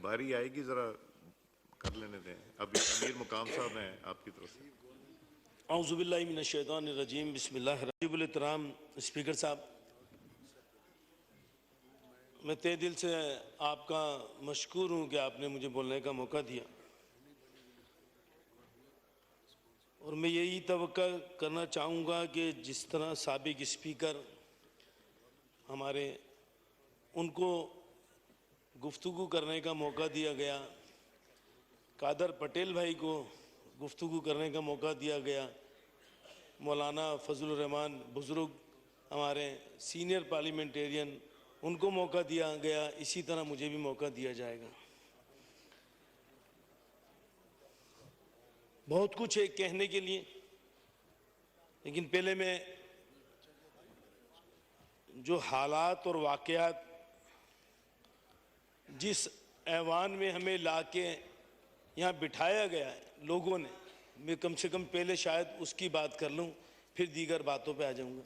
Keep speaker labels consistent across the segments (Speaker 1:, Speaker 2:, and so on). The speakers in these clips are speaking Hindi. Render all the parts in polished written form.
Speaker 1: बारी आएगी, जरा कर लेने दें। अभी अमीर मुकाम साहब हैं आपकी तरफ से।
Speaker 2: औज़ुबिल्लाहि मिनश्शैतानिर्रजीम, बिस्मिल्लाहिर्रहमानिर्रहीम। स्पीकर साहब, मैं तहे दिल से आपका मशकूर हूँ कि आपने मुझे बोलने का मौका दिया, और मैं यही तवक्का करना चाहूँगा कि जिस तरह साबिक स्पीकर हमारे, उनको गुफ्तगू करने का मौका दिया गया, कादर पटेल भाई को गुफ्तगू करने का मौका दिया गया, मौलाना फजलुर रहमान बुज़ुर्ग हमारे सीनियर पार्लियामेंटेरियन, उनको मौका दिया गया, इसी तरह मुझे भी मौका दिया जाएगा। बहुत कुछ है कहने के लिए, लेकिन पहले मैं जो हालात और वाक़यात जिस ऐवान में हमें लाके यहाँ बिठाया गया है लोगों ने, मैं कम से कम पहले शायद उसकी बात कर लूँ, फिर दीगर बातों पे आ जाऊँगा।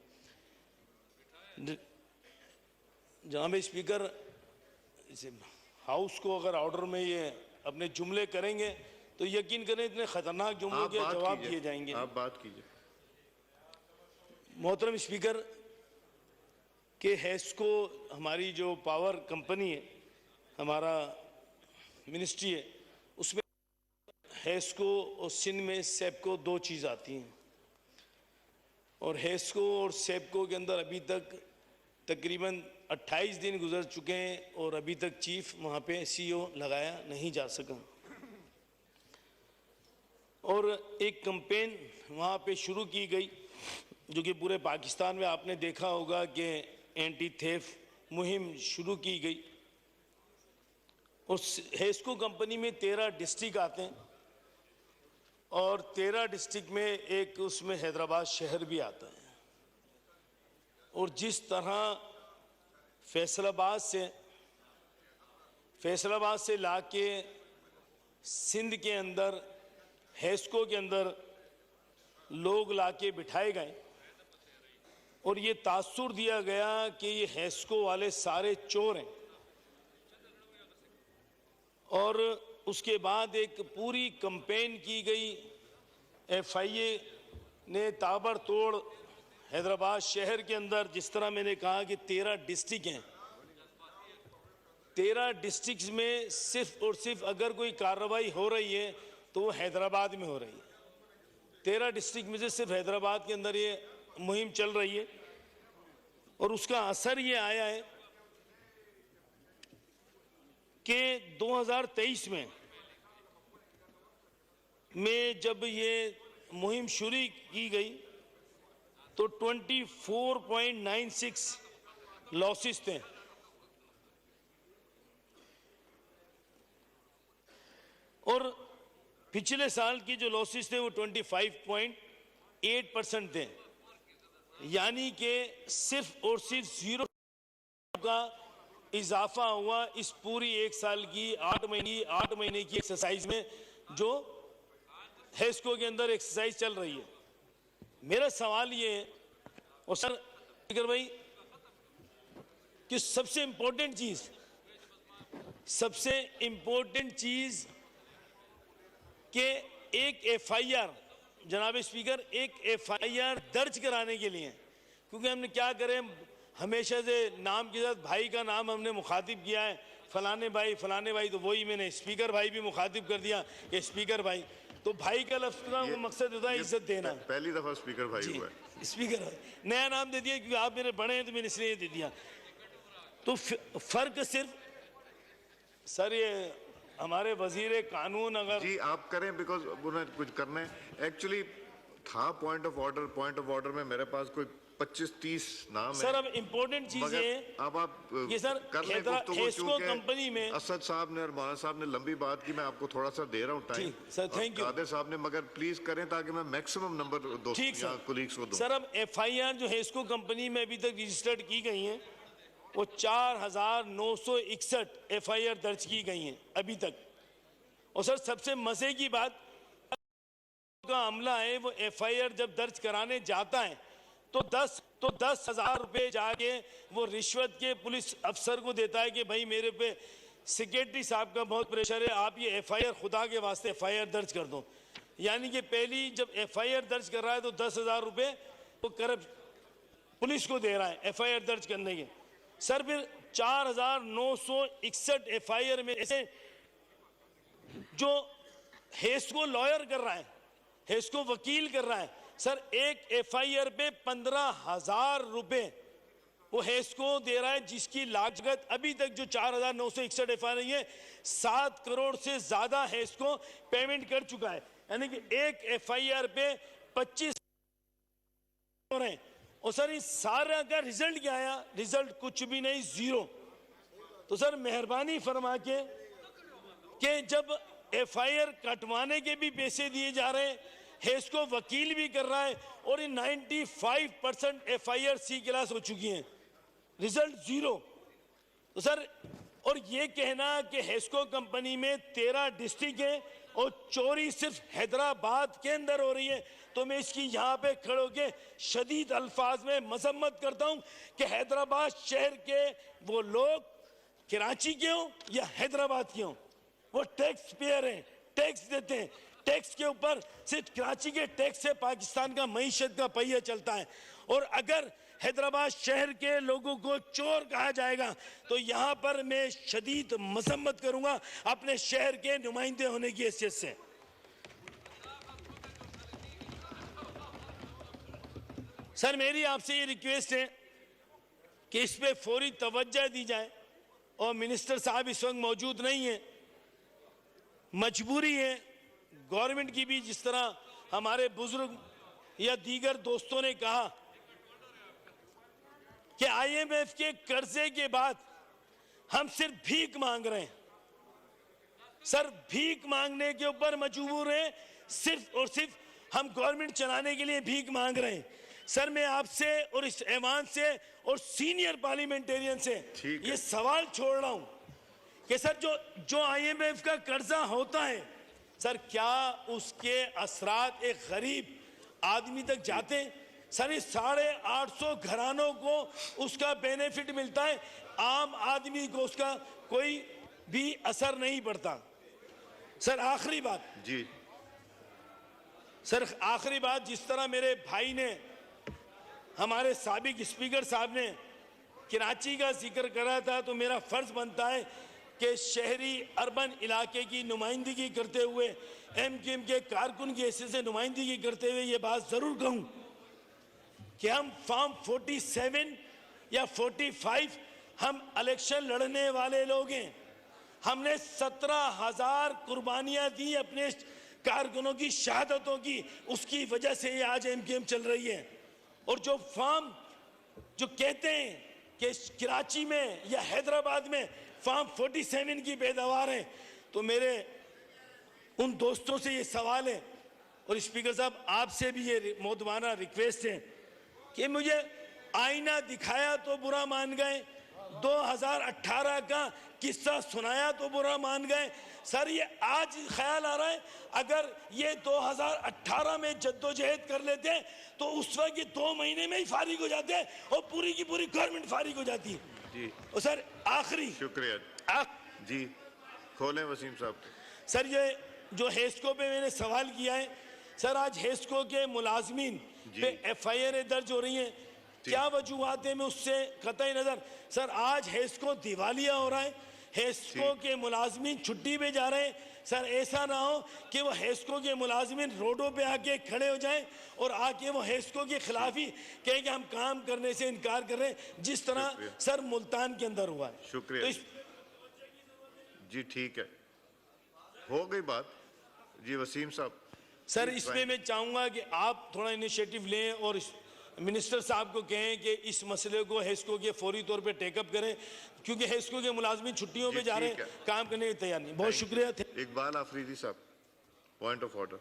Speaker 2: जनाब स्पीकर, इसे हाउस को अगर ऑर्डर में ये अपने जुमले करेंगे तो यकीन करें इतने खतरनाक जुमलों के जवाब दिए जाएंगे।
Speaker 1: आप बात कीजिए।
Speaker 2: मोहतरम स्पीकर, के हैस्को हमारी जो पावर कंपनी है, हमारा मिनिस्ट्री है, उसमें हैस्को और सिंध में सेपको दो चीज़ आती हैं, और हैस्को और सेपको के अंदर अभी तक तकरीबन 28 दिन गुजर चुके हैं और अभी तक चीफ वहाँ पे सीईओ लगाया नहीं जा सका। और एक कैंपेन वहाँ पे शुरू की गई जो कि पूरे पाकिस्तान में आपने देखा होगा कि एंटी थेफ्ट मुहिम शुरू की गई। और हैस्को कंपनी में 13 डिस्ट्रिक्ट आते हैं और 13 डिस्ट्रिक्ट में एक उसमें हैदराबाद शहर भी आता है। और जिस तरह फैसलाबाद से लाके सिंध के अंदर हैस्को के अंदर लोग लाके बिठाए गए और ये तासुर दिया गया कि ये हैस्को वाले सारे चोर हैं, और उसके बाद एक पूरी कैंपेन की गई। एफआईए ने ताबड़तोड़ हैदराबाद शहर के अंदर, जिस तरह मैंने कहा कि 13 डिस्ट्रिक्ट हैं, 13 डिस्ट्रिक्ट में सिर्फ और सिर्फ अगर कोई कार्रवाई हो रही है तो वो हैदराबाद में हो रही है। 13 डिस्ट्रिक्ट में से सिर्फ हैदराबाद के अंदर ये मुहिम चल रही है, और उसका असर ये आया है कि 2023 में जब ये मुहिम शुरू की गई तो 24.96 लॉसेस थे, और पिछले साल की जो लॉसेस थे वो 25.8% थे। यानी कि सिर्फ और सिर्फ 0 का इजाफा हुआ इस पूरी एक साल की 8 महीने की एक्सरसाइज में, जो हैस्को के अंदर एक्सरसाइज चल रही है। मेरा सवाल ये है, और सर स्पीकर भाई, कि सबसे इंपॉर्टेंट चीज के एक एफआईआर, जनाब स्पीकर, एक एफआईआर दर्ज कराने के लिए, क्योंकि हमने क्या करें, हमेशा से नाम के साथ भाई का नाम हमने मुखातिब किया है, फलाने भाई, तो वही मैंने स्पीकर भाई भी मुखातिब कर दिया कि स्पीकर भाई। तो भाई का लफ्ज का मकसद होता है इज्जत देना।
Speaker 1: पहली दफा स्पीकर भाई हुआ है।
Speaker 2: स्पीकर भाई नया नाम दे दिया क्योंकि आप मेरे बड़े हैं तो मैंने इसलिए दे दिया। तो फर्क सिर्फ सर, ये हमारे वजीर कानून अगर
Speaker 1: जी आप करें, बिकॉज उन्हें कुछ करना है। एक्चुअली था पॉइंट ऑफ ऑर्डर में मेरे पास कोई 25-30 नाम है
Speaker 2: सर। अब इम्पोर्टेंट चीज है,
Speaker 1: अब आप
Speaker 2: ये सर हैस्को कंपनी में
Speaker 1: असद साहब ने और मौलाना साहब ने लंबी बात की, मैं आपको थोड़ा सा दे रहा हूँ time
Speaker 2: sir. Thank you
Speaker 1: Qadir साहब ने, मगर प्लीज करें ताकि मैं मैक्सिमम नंबर दोस्तों या कोलीग्स को दूं।
Speaker 2: सर, अब एफआईआर जो हैस्को कंपनी में अभी तक रजिस्टर्ड की गई हैं वो 4961 एफआईआर दर्ज की गई हैं अभी तक। और सर सबसे मजे की बात का अमला है, वो एफआईआर जब दर्ज कराने जाता है तो 10,000 रुपए जाके वो रिश्वत के पुलिस अफसर को देता है कि भाई मेरे पे सेक्रेटरी साहब का बहुत प्रेशर है, आप ये एफआईआर खुदा के वास्ते एफआईआर दर्ज कर दो। यानी कि पहली जब एफआईआर दर्ज कर रहा है तो 10,000 रुपए वो करप्ट पुलिस को दे रहा है एफआईआर दर्ज करने के। सर फिर 4,961 एफआईआर में ऐसे जो हेस्को लॉयर कर रहा है, हेस्को वकील कर रहा है, सर एक एफआईआर पे 15,000 रुपए वो हेस्को दे रहा है, जिसकी लागत अभी तक जो 4,961 एफआईआर है 7 करोड़ से ज्यादा हेस्को पेमेंट कर चुका है। यानी कि एक एफआईआर पे 25 करोड़ है। और सर इस सारा का रिजल्ट क्या आया? रिजल्ट कुछ भी नहीं, जीरो। तो सर मेहरबानी फरमा के कि जब एफआईआर कटवाने के भी पैसे दिए जा रहे हैं, हेस्को वकील भी कर रहा है और ये 95% एफआईआर सी क्लास हो चुकी हैं, रिजल्ट जीरो। तो सर और ये कहना कि हेस्को कंपनी में 13 डिस्ट्रिक्ट है और चोरी सिर्फ हैदराबाद के अंदर हो रही है, तो मैं इसकी यहाँ पे खड़े होकर शदीद अल्फाज में मजम्मत करता हूँ कि हैदराबाद शहर के वो लोग कराची के हों या हैदराबाद के हों, वो टैक्स पेयर हैं, टैक्स देते हैं। टैक्स के ऊपर सिर्फ कराची के टैक्स से पाकिस्तान का मईशत का पहिया चलता है। और अगर हैदराबाद शहर के लोगों को चोर कहा जाएगा तो यहाँ पर मैं शदीद मजम्मत करूंगा अपने शहर के नुमाइंदे होने की हैसियत से। सर मेरी आपसे ये रिक्वेस्ट है कि इस पे फौरी तवज्जो दी जाए, और मिनिस्टर साहब इस वक्त मौजूद नहीं है, मजबूरी है गवर्नमेंट की भी, जिस तरह हमारे बुजुर्ग या दीगर दोस्तों ने कहा कि आईएमएफ के कर्जे के बाद हम सिर्फ भीख मांग रहे हैं। सर भीख मांगने के ऊपर मजबूर हैं, सिर्फ और सिर्फ हम गवर्नमेंट चलाने के लिए भीख मांग रहे हैं। सर मैं आपसे और इस ऐवान से और सीनियर पार्लियामेंटेरियन से ये सवाल छोड़ रहा हूं कि सर जो आईएमएफ का कर्जा होता है, सर क्या उसके असरात एक गरीब आदमी तक जाते हैं? सर इस 850 घरानों को उसका बेनिफिट मिलता है, आम आदमी को उसका कोई भी असर नहीं पड़ता। सर आखिरी बात
Speaker 1: जी,
Speaker 2: सर आखिरी बात, जिस तरह मेरे भाई ने, हमारे साबिक स्पीकर साहब ने कराची का जिक्र करा था, तो मेरा फर्ज बनता है कि शहरी अर्बन इलाके की नुमाइंदगी करते हुए, एमक्यूएम के कारकुन की हैसियत से नुमाइंदगी करते हुए ये बात जरूर कहूं कि हम फॉर्म 47 या 45 हम इलेक्शन लड़ने वाले लोग हैं। हमने 17,000 कुर्बानियां दी अपने कारकुनों की शहादतों की, उसकी वजह से ये आज एमक्यूएम चल रही है। और जो फॉर्म जो कहते हैं कि कराची में या हैदराबाद में फॉर्म 47 की पैदावार है, तो मेरे उन दोस्तों से ये सवाल है, और स्पीकर साहब आपसे भी ये मोदवाना रिक्वेस्ट है कि मुझे आईना दिखाया तो बुरा मान गए, 2018 का किस्सा सुनाया तो बुरा मान गए। सर ये आज ख्याल आ रहा है अगर ये 2018 में जद्दोजहद कर लेते तो उस वक्त ये 2 महीने में ही फारिग हो जाते और पूरी की पूरी गवर्नमेंट फारिग हो जाती
Speaker 1: जी।
Speaker 2: और सर आखिरी
Speaker 1: शुक्रिया जी, खोलें वसीम साहब।
Speaker 2: सर ये जो हेस्को पे मैंने सवाल किया है, सर आज हेस्को के मुलाजमीन पे एफआईआर दर्ज हो रही हैं, क्या वजूहात है मैं उससे कतई नजर। सर आज हेस्को दिवालिया हो रहा है, हेस्को के मुलाजमीन छुट्टी पे जा रहे हैं। सर ऐसा ना हो कि वो हेस्को के मुलाजमीन रोडों पे आके खड़े हो जाएं और आके वो हेस्को के खिलाफ ही कहें कि हम काम करने से इनकार कर रहे हैं, जिस तरह सर मुल्तान के अंदर हुआ है।
Speaker 1: शुक्रिया जी, ठीक है, हो गई बात जी। वसीम साहब
Speaker 2: सर इसमें मैं चाहूंगा कि आप थोड़ा इनिशिएटिव लें और मिनिस्टर साहब को कहें कि इस मसले को हेस्को के फौरी तौर पे टेकअप करें, क्योंकि हेस्को के मुलाजमीन छुट्टियों पे जा रहे हैं, काम करने की तैयार नहीं। बहुत शुक्रिया।
Speaker 1: इकबाल आफरीदी साहब, पॉइंट ऑफ ऑर्डर।